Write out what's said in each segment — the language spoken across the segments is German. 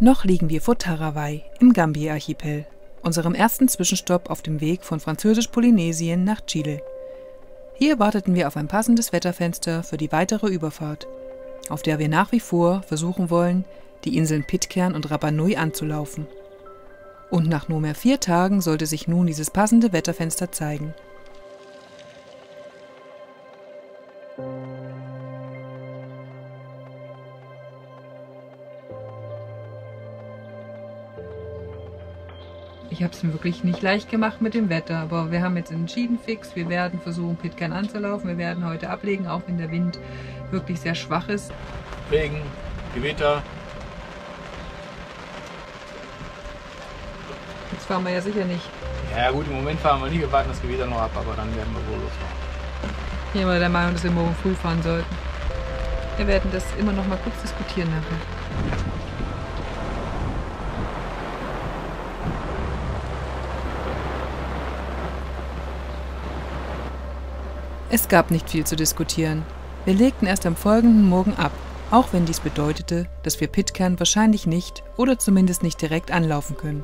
Noch liegen wir vor Tarawai im Gambier-Archipel, unserem ersten Zwischenstopp auf dem Weg von Französisch-Polynesien nach Chile. Hier warteten wir auf ein passendes Wetterfenster für die weitere Überfahrt, auf der wir nach wie vor versuchen wollen, die Inseln Pitcairn und Rapa Nui anzulaufen. Und nach nunmehr 4 Tagen sollte sich nun dieses passende Wetterfenster zeigen. Ich habe es mir wirklich nicht leicht gemacht mit dem Wetter, aber wir haben jetzt entschieden fix, wir werden versuchen, Pitcairn anzulaufen. Wir werden heute ablegen, auch wenn der Wind wirklich sehr schwach ist. Regen, Gewitter. Jetzt fahren wir ja sicher nicht. Ja gut, im Moment fahren wir nicht, wir warten das Gewitter noch ab, aber dann werden wir wohl losfahren. Hier sind wir der Meinung, dass wir morgen früh fahren sollten. Wir werden das immer noch mal kurz diskutieren nachher. Es gab nicht viel zu diskutieren. Wir legten erst am folgenden Morgen ab, auch wenn dies bedeutete, dass wir Pitcairn wahrscheinlich nicht oder zumindest nicht direkt anlaufen können.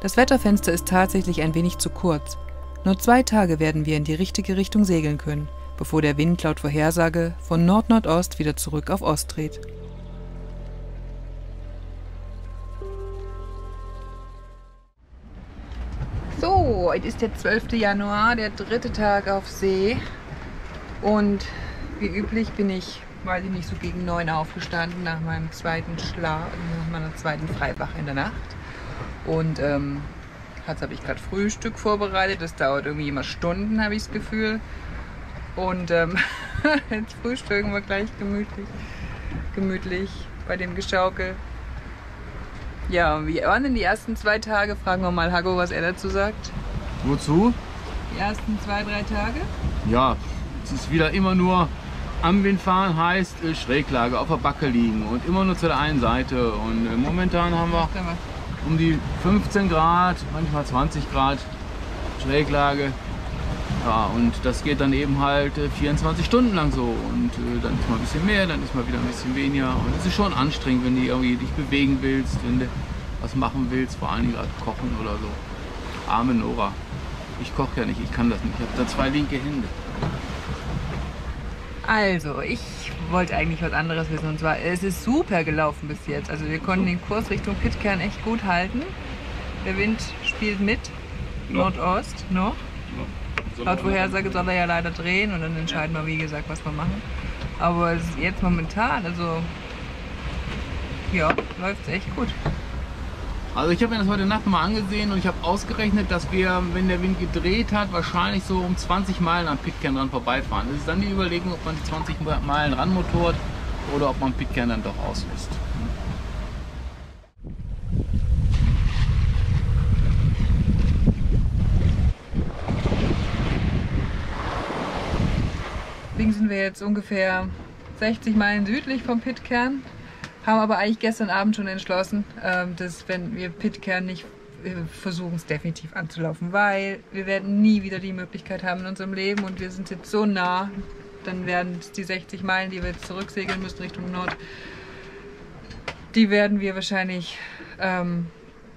Das Wetterfenster ist tatsächlich ein wenig zu kurz. Nur 2 Tage werden wir in die richtige Richtung segeln können, bevor der Wind laut Vorhersage von Nord-Nordost wieder zurück auf Ost dreht. So, heute ist der 12. Januar, der 3. Tag auf See. Und wie üblich bin ich, weiß ich nicht, so gegen 9 aufgestanden nach meinem zweiten Schlaf, nach meiner zweiten Freiwache in der Nacht. Und jetzt habe ich gerade Frühstück vorbereitet. Das dauert irgendwie immer Stunden, habe ich das Gefühl. Und jetzt frühstücken wir gleich gemütlich bei dem Geschaukel. Ja, wie waren denn die ersten 2 Tage? Fragen wir mal Hago, was er dazu sagt. Wozu? Die ersten 2, 3 Tage? Ja, es ist wieder immer nur am Wind fahren, heißt Schräglage, auf der Backe liegen und immer nur zu der einen Seite. Und momentan haben wir um die 15 Grad, manchmal 20 Grad Schräglage. Ja, und das geht dann eben halt 24 Stunden lang so. Und dann ist mal ein bisschen mehr, dann ist mal wieder ein bisschen weniger. Und es ist schon anstrengend, wenn du irgendwie dich bewegen willst, wenn du was machen willst, vor allem gerade kochen oder so. Arme Nora. Ich koche ja nicht, ich kann das nicht. Ich habe da 2 linke Hände. Also, ich wollte eigentlich was anderes wissen. Und zwar, es ist super gelaufen bis jetzt. Also wir konnten den Kurs Richtung Pitcairn echt gut halten. Der Wind spielt mit. Nordost noch. Laut Vorhersage soll er ja leider drehen und dann entscheiden wir, wie gesagt, was wir machen. Aber es ist jetzt momentan, also ja, läuft es echt gut. Also ich habe mir das heute Nacht mal angesehen und ich habe ausgerechnet, dass wir, wenn der Wind gedreht hat, wahrscheinlich so um 20 Meilen an Pitcairn dran vorbeifahren. Das ist dann die Überlegung, ob man die 20 Meilen ranmotort oder ob man Pitcairn dann doch auslässt. Deswegen sind wir jetzt ungefähr 60 Meilen südlich vom Pitcairn. Haben aber eigentlich gestern Abend schon entschlossen, dass wenn wir Pitcairn nicht versuchen, es definitiv anzulaufen, weil wir werden nie wieder die Möglichkeit haben in unserem Leben und wir sind jetzt so nah, dann werden die 60 Meilen, die wir jetzt zurücksegeln müssen Richtung Nord, die werden wir wahrscheinlich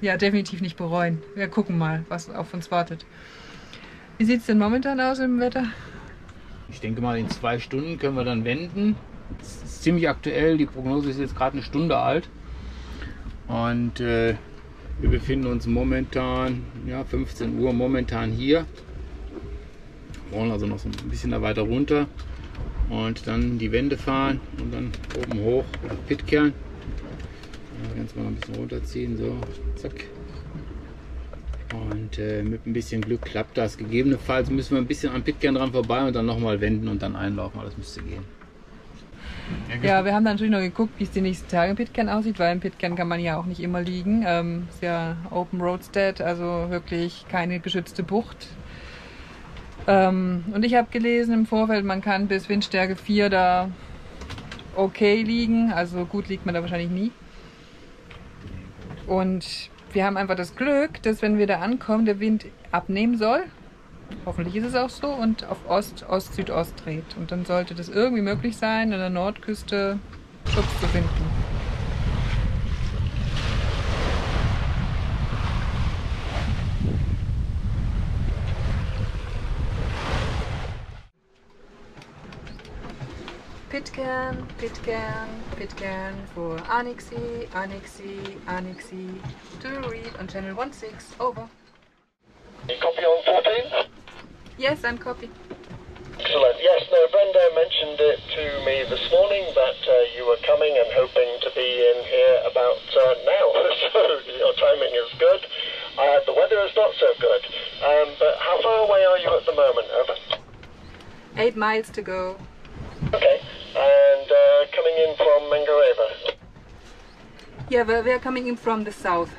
ja, definitiv nicht bereuen. Wir gucken mal, was auf uns wartet. Wie sieht es denn momentan aus im Wetter? Ich denke mal, in 2 Stunden können wir dann wenden. Es ist ziemlich aktuell, die Prognose ist jetzt gerade 1 Stunde alt. Und wir befinden uns momentan, ja, 15 Uhr momentan hier. Wir wollen also noch so ein bisschen da weiter runter. Und dann die Wende fahren und dann oben hoch nach Pitcairn. Ganz mal ein bisschen runterziehen, so, zack. Und mit ein bisschen Glück klappt das. Gegebenenfalls müssen wir ein bisschen an Pitcairn dran vorbei und dann nochmal wenden und dann einlaufen. Aber das müsste gehen. Ja, wir haben dann natürlich noch geguckt, wie es die nächsten Tage in Pitcairn aussieht, weil in Pitcairn kann man ja auch nicht immer liegen. Ist ja Open Roadstead, also wirklich keine geschützte Bucht. Und ich habe gelesen im Vorfeld, man kann bis Windstärke 4 da okay liegen. Also gut liegt man da wahrscheinlich nie. Und wir haben einfach das Glück, dass wenn wir da ankommen, der Wind abnehmen soll. Hoffentlich ist es auch so und auf Ost, Ost-Südost dreht. Und dann sollte das irgendwie möglich sein, an der Nordküste Schutz zu finden. Pitcairn, Pitcairn, Pitcairn for Annexie, Annexie, Annexie. To read on channel 16. Over. You copy on 14? Yes, I'm copy. Excellent. Yes, no, Brenda mentioned it to me this morning that you were coming and hoping to be in here about now. So your timing is good. The weather is not so good. But how far away are you at the moment? Over. 8 miles to go. Okay. And coming in from Mangareva? Yeah, we're coming in from the south.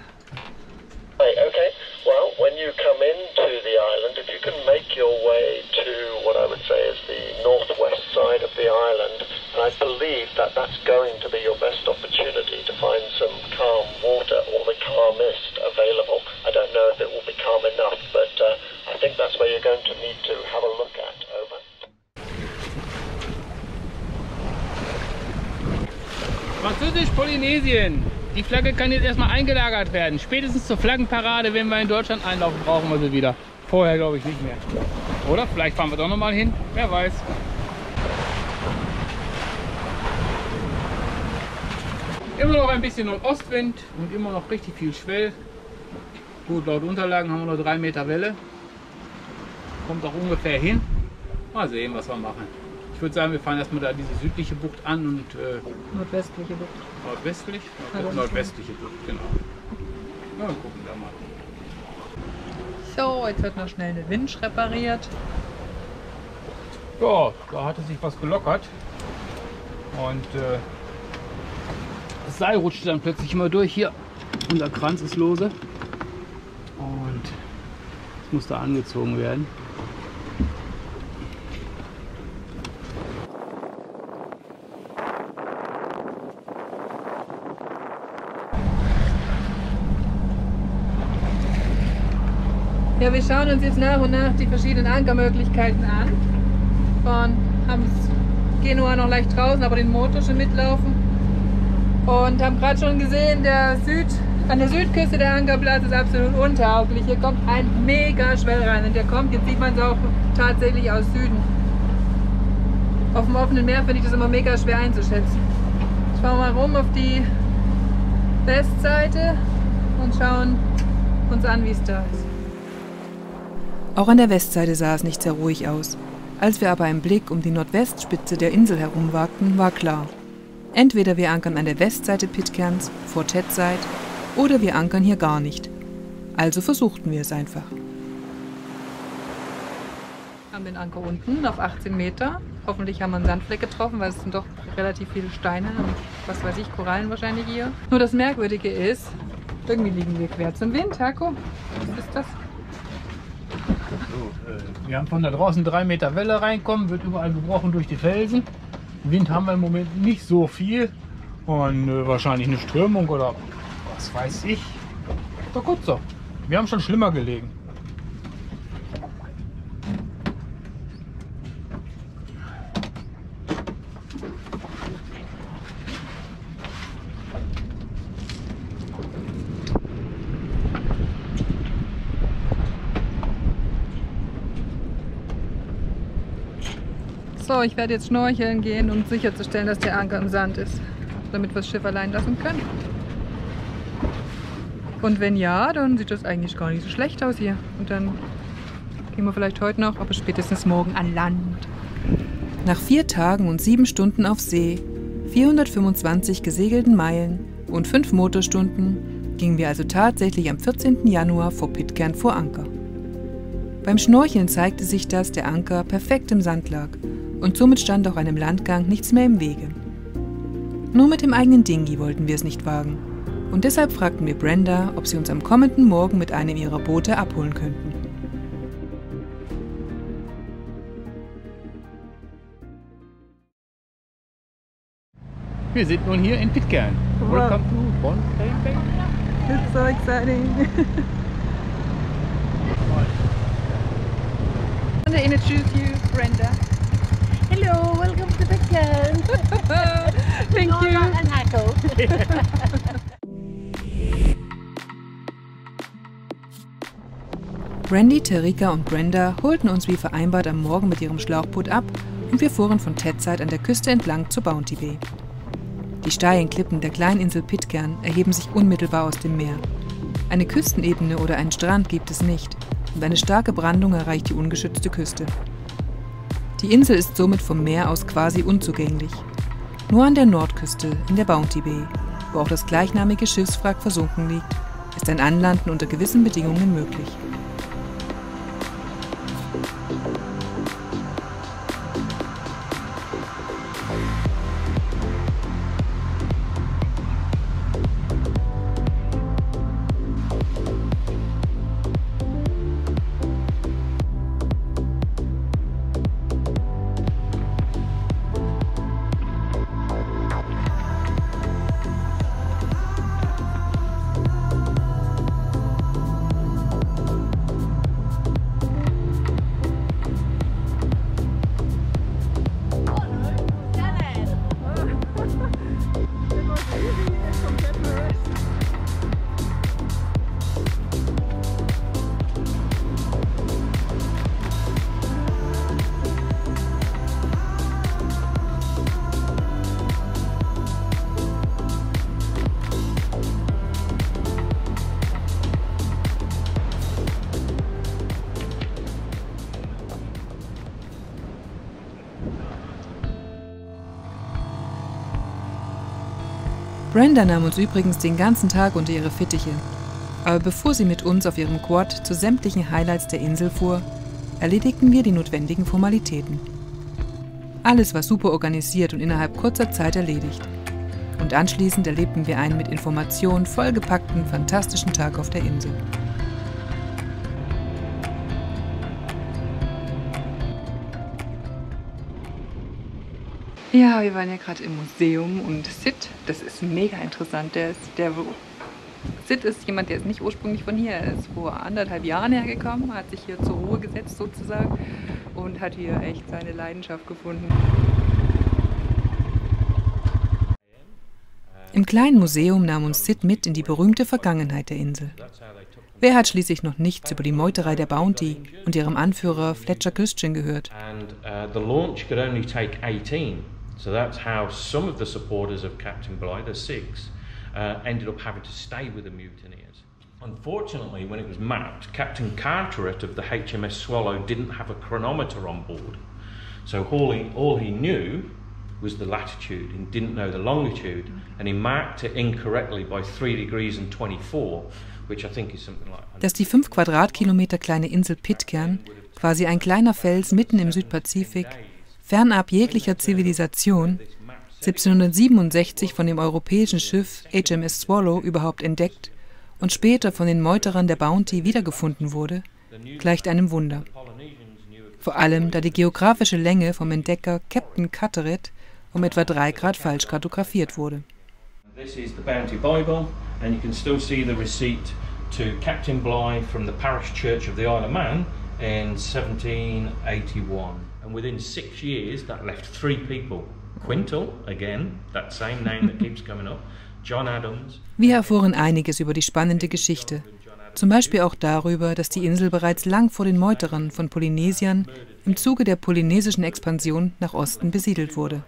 Right, okay. Well, when you come into the island, if you can make your way to what I would say is the northwest side of the island, and I believe that that's going to be your best opportunity to find some calm water or the calmest available. I don't know if it will be calm enough, but I think that's where you're going to need to have a look at. Over. Französisch-Polynesien. Die Flagge kann jetzt erstmal eingelagert werden. Spätestens zur Flaggenparade, wenn wir in Deutschland einlaufen, brauchen wir sie wieder. Vorher glaube ich nicht mehr. Oder vielleicht fahren wir doch noch mal hin. Wer weiß. Immer noch ein bisschen Nordostwind und immer noch richtig viel Schwell. Gut, laut Unterlagen haben wir nur 3 Meter Welle. Kommt auch ungefähr hin. Mal sehen, was wir machen. Ich würde sagen, wir fahren erstmal da diese südliche Bucht an und Nordwestliche Bucht. nordwestlich? Nordwestliche Bucht, genau. Ja, dann gucken wir mal. So, jetzt wird noch schnell eine Winch repariert. Ja, da hatte sich was gelockert und das Seil rutschte dann plötzlich immer durch. Hier, unser Kranz ist lose und es musste angezogen werden. Ja, wir schauen uns jetzt nach und nach die verschiedenen Ankermöglichkeiten an. Haben Genua noch leicht draußen, aber den Motor schon mitlaufen. Und haben gerade schon gesehen, an der Südküste der Ankerplatz ist absolut untauglich. Hier kommt ein mega Schwell rein und der kommt, jetzt sieht man es auch tatsächlich aus Süden. Auf dem offenen Meer finde ich das immer mega schwer einzuschätzen. Jetzt fahren wir mal rum auf die Westseite und schauen uns an, wie es da ist. Auch an der Westseite sah es nicht sehr ruhig aus. Als wir aber einen Blick um die Nordwestspitze der Insel herum wagten, war klar: entweder wir ankern an der Westseite Pitcairns, vor Tedside, oder wir ankern hier gar nicht. Also versuchten wir es einfach. Wir haben den Anker unten auf 18 Meter. Hoffentlich haben wir einen Sandfleck getroffen, weil es sind doch relativ viele Steine und was weiß ich, Korallen wahrscheinlich hier. Nur das Merkwürdige ist, irgendwie liegen wir quer zum Wind. Heiko, was ist das? So, wir haben von da draußen 3 Meter Welle reinkommen, wird überall gebrochen durch die Felsen. Wind haben wir im Moment nicht so viel und wahrscheinlich eine Strömung oder was weiß ich. Na gut so, wir haben schon schlimmer gelegen. So, ich werde jetzt schnorcheln gehen, um sicherzustellen, dass der Anker im Sand ist, damit wir das Schiff allein lassen können. Und wenn ja, dann sieht das eigentlich gar nicht so schlecht aus hier. Und dann gehen wir vielleicht heute noch, aber spätestens morgen an Land. Nach 4 Tagen und 7 Stunden auf See, 425 gesegelten Meilen und 5 Motorstunden gingen wir also tatsächlich am 14. Januar vor Pitcairn vor Anker. Beim Schnorcheln zeigte sich, dass der Anker perfekt im Sand lag und somit stand auch einem Landgang nichts mehr im Wege. Nur mit dem eigenen Dinghy wollten wir es nicht wagen und deshalb fragten wir Brenda, ob sie uns am kommenden Morgen mit einem ihrer Boote abholen könnten. Wir sind nun hier in Pitcairn. Welcome to Bonfim Bay. It's so exciting. I want to introduce you, Brenda. Hello, welcome to Pitcairn. Thank you. Nora and Heiko. Brandy, Terika und Brenda holten uns wie vereinbart am Morgen mit ihrem Schlauchboot ab und wir fuhren von Tedside an der Küste entlang zur Bounty Bay. Die steilen Klippen der kleinen Insel Pitcairn erheben sich unmittelbar aus dem Meer. Eine Küstenebene oder einen Strand gibt es nicht und eine starke Brandung erreicht die ungeschützte Küste. Die Insel ist somit vom Meer aus quasi unzugänglich. Nur an der Nordküste, in der Bounty Bay, wo auch das gleichnamige Schiffswrack versunken liegt, ist ein Anlanden unter gewissen Bedingungen möglich. Brenda nahm uns übrigens den ganzen Tag unter ihre Fittiche. Aber bevor sie mit uns auf ihrem Quad zu sämtlichen Highlights der Insel fuhr, erledigten wir die notwendigen Formalitäten. Alles war super organisiert und innerhalb kurzer Zeit erledigt. Und anschließend erlebten wir einen mit Informationen vollgepackten, fantastischen Tag auf der Insel. Ja, wir waren ja gerade im Museum und Sid, das ist mega interessant. Sid ist jemand, der ist nicht ursprünglich von hier. Er ist vor 1,5 Jahren hergekommen, hat sich hier zur Ruhe gesetzt sozusagen und hat hier echt seine Leidenschaft gefunden. Im kleinen Museum nahm uns Sid mit in die berühmte Vergangenheit der Insel. Wer hat schließlich noch nichts über die Meuterei der Bounty und ihrem Anführer Fletcher Christian gehört? The launch could only take 18, so that's how some of the supporters of Captain Bligh, the 6, ended up having to stay with the mutineers. Unfortunately, when it was mapped, Captain Carteret of the HMS Swallow didn't have a chronometer on board, so all he knew was the latitude and didn't know the longitude, and he marked it incorrectly by 3 degrees and 24, which I think is something like... Dass die 5 Quadratkilometer kleine Insel Pitcairn, quasi ein kleiner Fels mitten im Südpazifik, fernab jeglicher Zivilisation, 1767 von dem europäischen Schiff HMS Swallow überhaupt entdeckt und später von den Meuterern der Bounty wiedergefunden wurde, gleicht einem Wunder. Vor allem, da die geografische Länge vom Entdecker Captain Carteret um etwa 3 Grad falsch kartografiert wurde. This is the Bounty Bible, and you can still see the receipt to Captain Bligh from the parish church of the Isle of Man in 1781. And within 6 years, that left 3 people. Quintal, again, that same name that keeps coming up, John Adams. Wir erfuhren einiges über die spannende Geschichte. Zum Beispiel auch darüber, dass die Insel bereits lang vor den Meuterern von Polynesiern im Zuge der polynesischen Expansion nach Osten besiedelt wurde.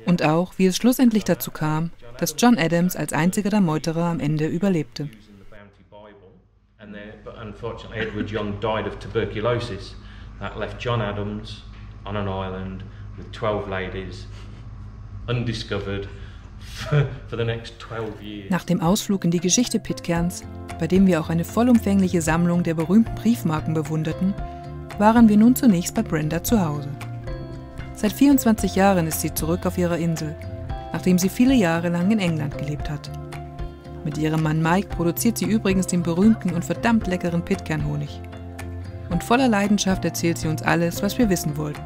Und auch, wie es schlussendlich dazu kam, dass John Adams als einziger der Meuterer am Ende überlebte. But unfortunately, Edward Young died of tuberculosis. That left John Adams on an island with 12 ladies, undiscovered, for the next 12 years. Nach dem Ausflug in die Geschichte Pitcairns, bei dem wir auch eine vollumfängliche Sammlung der berühmten Briefmarken bewunderten, waren wir nun zunächst bei Brenda zu Hause. Seit 24 Jahren ist sie zurück auf ihrer Insel, nachdem sie viele Jahre lang in England gelebt hat. Mit ihrem Mann Mike produziert sie übrigens den berühmten und verdammt leckeren Pitcairn-Honig. Und voller Leidenschaft erzählt sie uns alles, was wir wissen wollten,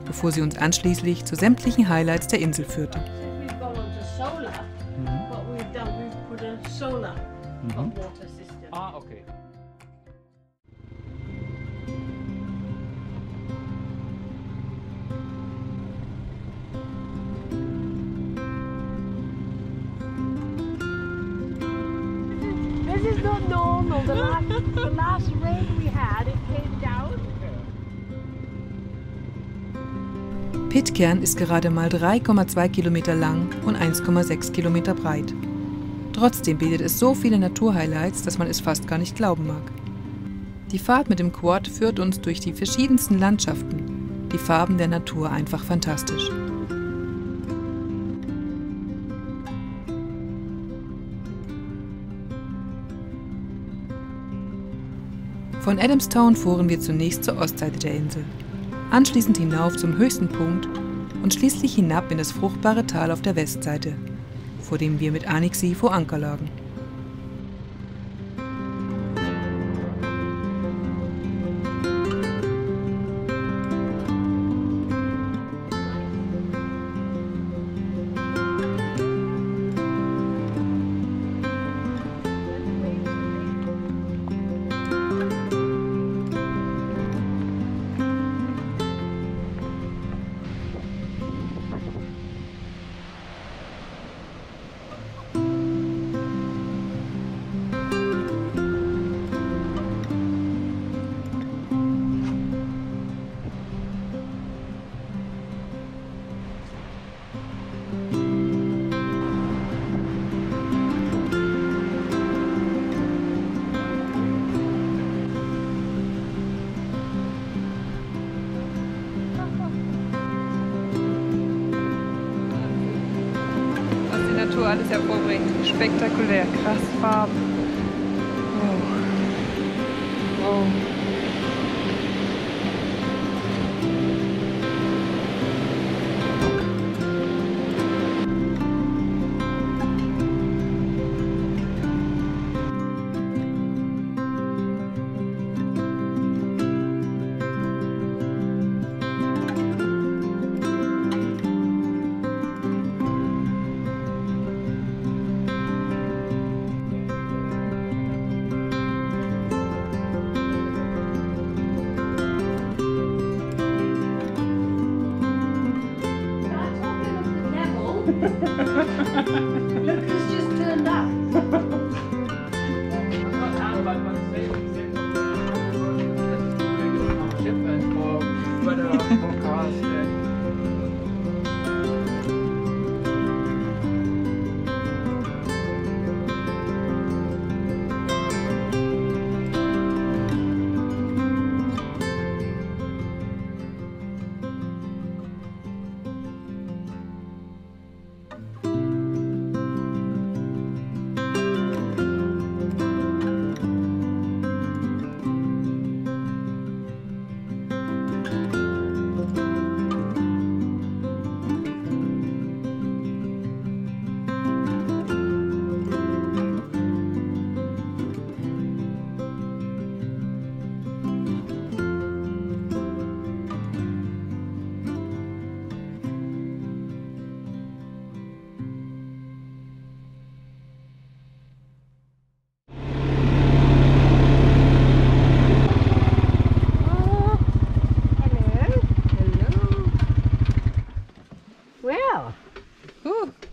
bevor sie uns anschließend zu sämtlichen Highlights der Insel führte. Okay. This is not normal. The last rain we had, it came down. Pitcairn ist gerade mal 3,2 Kilometer lang und 1,6 Kilometer breit. Trotzdem bietet es so viele Naturhighlights, dass man es fast gar nicht glauben mag. Die Fahrt mit dem Quad führt uns durch die verschiedensten Landschaften. Die Farben der Natur einfach fantastisch. Von Adamstown fuhren wir zunächst zur Ostseite der Insel, anschließend hinauf zum höchsten Punkt und schließlich hinab in das fruchtbare Tal auf der Westseite, vor dem wir mit Annecy vor Anker lagen. Alles hervorbringt. Spektakulär, krass Farben. Wow. Wow. Look who's just turned up.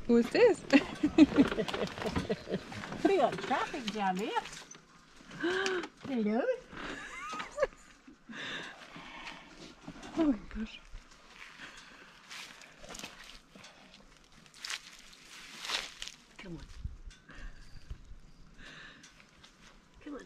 Who is this? We got traffic jam here. Hello. Oh mein Gott. Come on. Come on.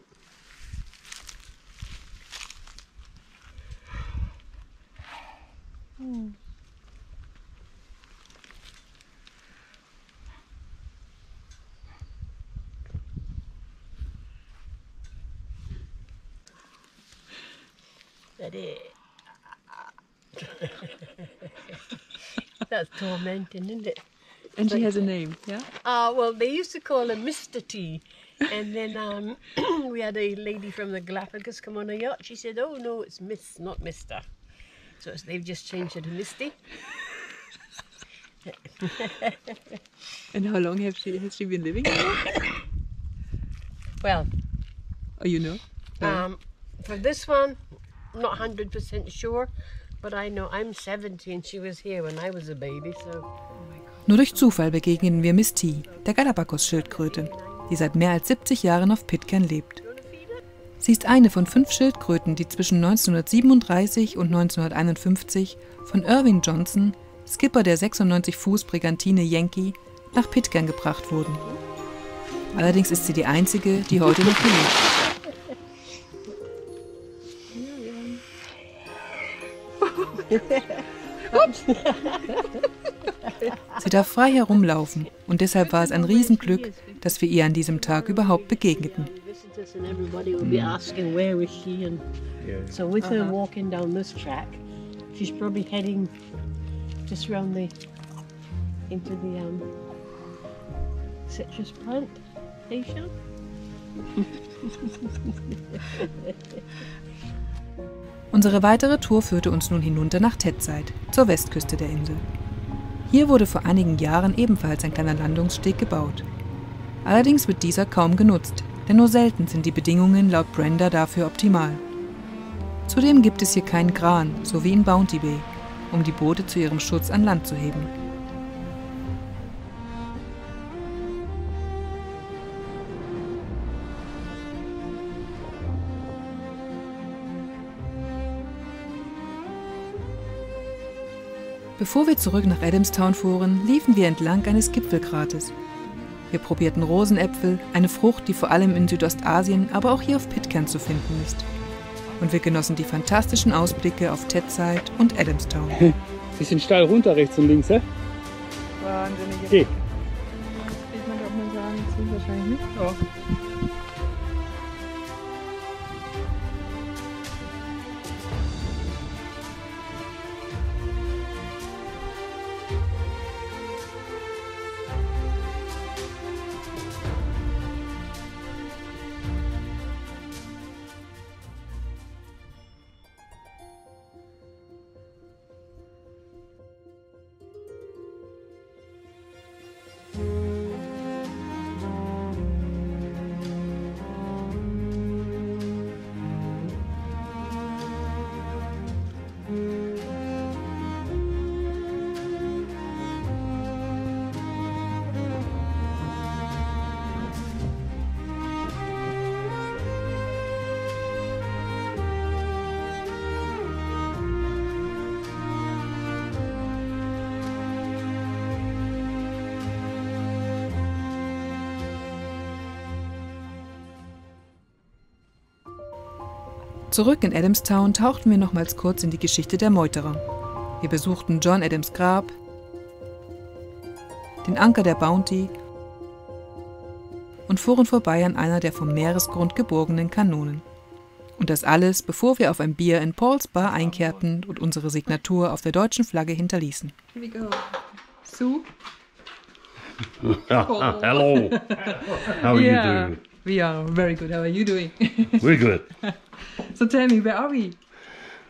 That's tormenting, isn't it? And she has a name, yeah? Well, they used to call her Mr. T. And then we had a lady from the Galapagos come on a yacht. She said, oh, no, it's Miss, not Mr. So they've just changed it to Misty. And how long has she been living here? Well, oh, you know? for this one, not 100% sure, but I know I'm 70 and she was here when I was a baby, so... Nur durch Zufall begegnen wir Miss T, der Galapagos-Schildkröte, die seit mehr als 70 Jahren auf Pitcairn lebt. Sie ist eine von 5 Schildkröten, die zwischen 1937 und 1951 von Irving Johnson, Skipper der 96-Fuß-Brigantine Yankee, nach Pitcairn gebracht wurden. Allerdings ist sie die einzige, die heute noch lebt. Sie darf frei herumlaufen und deshalb war es ein Riesenglück, dass wir ihr an diesem Tag überhaupt begegneten. So with her walking down this track, she's probably heading just round into the citrus plantation. Unsere weitere Tour führte uns nun hinunter nach Tedside, zur Westküste der Insel. Hier wurde vor einigen Jahren ebenfalls ein kleiner Landungssteg gebaut. Allerdings wird dieser kaum genutzt, denn nur selten sind die Bedingungen laut Brenda dafür optimal. Zudem gibt es hier keinen Kran, so wie in Bounty Bay, um die Boote zu ihrem Schutz an Land zu heben. Bevor wir zurück nach Adamstown fuhren, liefen wir entlang eines Gipfelgrates. Wir probierten Rosenäpfel, eine Frucht, die vor allem in Südostasien, aber auch hier auf Pitcairn zu finden ist. Und wir genossen die fantastischen Ausblicke auf Tedside und Adamstown. Bisschen steil runter, rechts und links, hä? Wahnsinnig. Okay. Ich meine, ob man sagen, das ist wahrscheinlich nicht. Oh. Zurück in Adamstown tauchten wir nochmals kurz in die Geschichte der Meuterer. Wir besuchten John Adams' Grab, den Anker der Bounty und fuhren vorbei an einer der vom Meeresgrund geborgenen Kanonen. Und das alles, bevor wir auf ein Bier in Paul's Bar einkehrten und unsere Signatur auf der deutschen Flagge hinterließen. Here we go. Sue? Hello. How are you doing? We are very good. How are you doing? We're good. So tell me, where are we?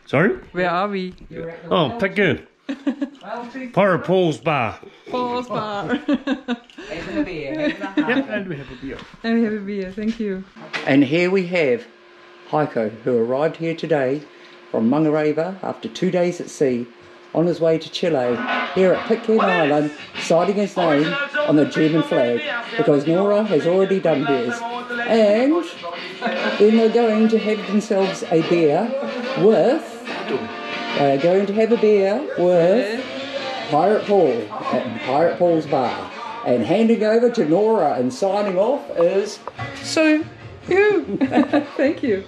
Sorry? Where are we? Oh, Pitcairn. Pirate Paul's Bar. Paul's Bar. Yeah, and we have a beer. And we have a beer. Thank you. And here we have Heiko, who arrived here today from Mangareva after 2 days at sea, on his way to Chile, here at Pitcairn Island, citing his name on the German flag, because Nora has already done hers. And then they're going to have themselves a beer with Pirate Paul at Pirate Paul's Bar. And handing over to Nora and signing off is Sue. You. Thank you.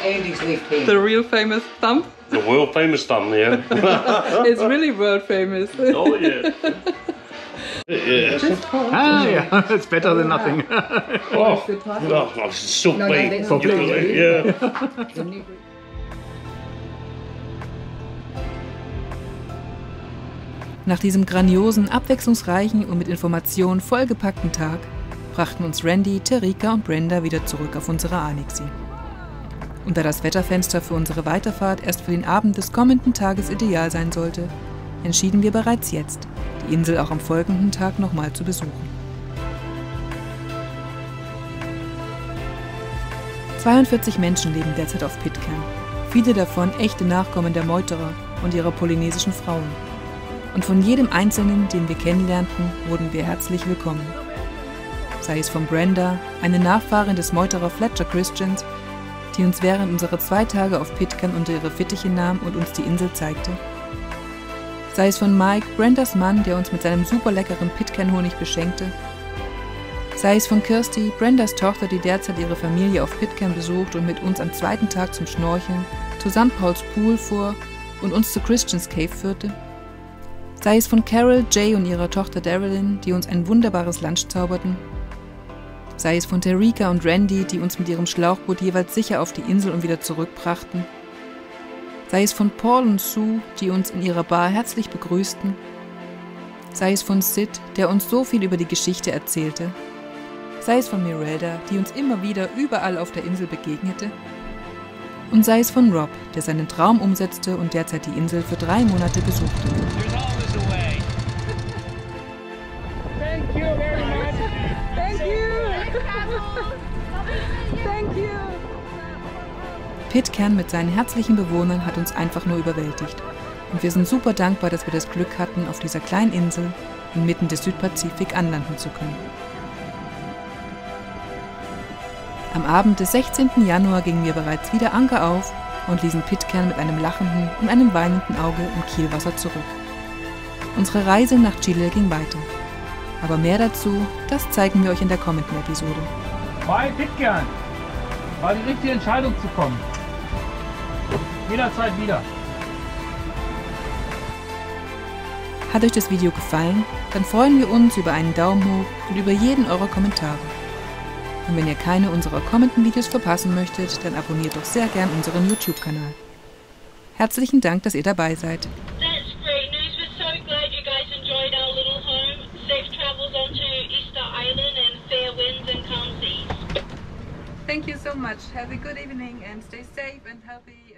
Andy's left hand. The real famous thumb. The world famous thumbnail. It's really world famous. Oh, yeah. Yeah. Ah, yeah, it's better than nothing. Oh, it's so big. Yeah. Nach diesem grandiosen, abwechslungsreichen und mit Informationen vollgepackten Tag brachten uns Randy, Terika und Brenda wieder zurück auf unsere Alexi. Und da das Wetterfenster für unsere Weiterfahrt erst für den Abend des kommenden Tages ideal sein sollte, entschieden wir bereits jetzt, die Insel auch am folgenden Tag nochmal zu besuchen. 42 Menschen leben derzeit auf Pitcairn, viele davon echte Nachkommen der Meuterer und ihrer polynesischen Frauen. Und von jedem Einzelnen, den wir kennenlernten, wurden wir herzlich willkommen. sei es von Brenda, eine Nachfahrin des Meuterer Fletcher Christians, die uns während unserer 2 Tage auf Pitcairn unter ihre Fittiche nahm und uns die Insel zeigte. Sei es von Mike, Brendas Mann, der uns mit seinem super leckeren Pitcairn-Honig beschenkte. Sei es von Kirsty, Brendas Tochter, die derzeit ihre Familie auf Pitcairn besucht und mit uns am 2. Tag zum Schnorcheln zu St. Paul's Pool fuhr und uns zu Christian's Cave führte. Sei es von Carol, Jay und ihrer Tochter Darylyn, die uns ein wunderbares Lunch zauberten. Sei es von Terika und Randy, die uns mit ihrem Schlauchboot jeweils sicher auf die Insel und wieder zurückbrachten. Sei es von Paul und Sue, die uns in ihrer Bar herzlich begrüßten. Sei es von Sid, der uns so viel über die Geschichte erzählte. Sei es von Mirelda, die uns immer wieder überall auf der Insel begegnete. Und sei es von Rob, der seinen Traum umsetzte und derzeit die Insel für 3 Monate besuchte. Thank you very much. Thank you. Thank you. Pitcairn mit seinen herzlichen Bewohnern hat uns einfach nur überwältigt. Und wir sind super dankbar, dass wir das Glück hatten, auf dieser kleinen Insel inmitten des Südpazifik anlanden zu können. Am Abend des 16. Januar gingen wir bereits wieder Anker auf und ließen Pitcairn mit einem lachenden und einem weinenden Auge im Kielwasser zurück. Unsere Reise nach Chile ging weiter. Aber mehr dazu, das zeigen wir euch in der kommenden Episode. Bei Pitcairn war die richtige Entscheidung zu kommen. Jederzeit wieder. Hat euch das Video gefallen? Dann freuen wir uns über einen Daumen hoch und über jeden eurer Kommentare. Und wenn ihr keine unserer kommenden Videos verpassen möchtet, dann abonniert doch sehr gern unseren YouTube-Kanal. Herzlichen Dank, dass ihr dabei seid. That's great news. We're so glad you guys enjoyed our little home. Safe travels onto Easter Island and fair winds and calm seas. Thank you so much. Have a good evening and stay safe and healthy.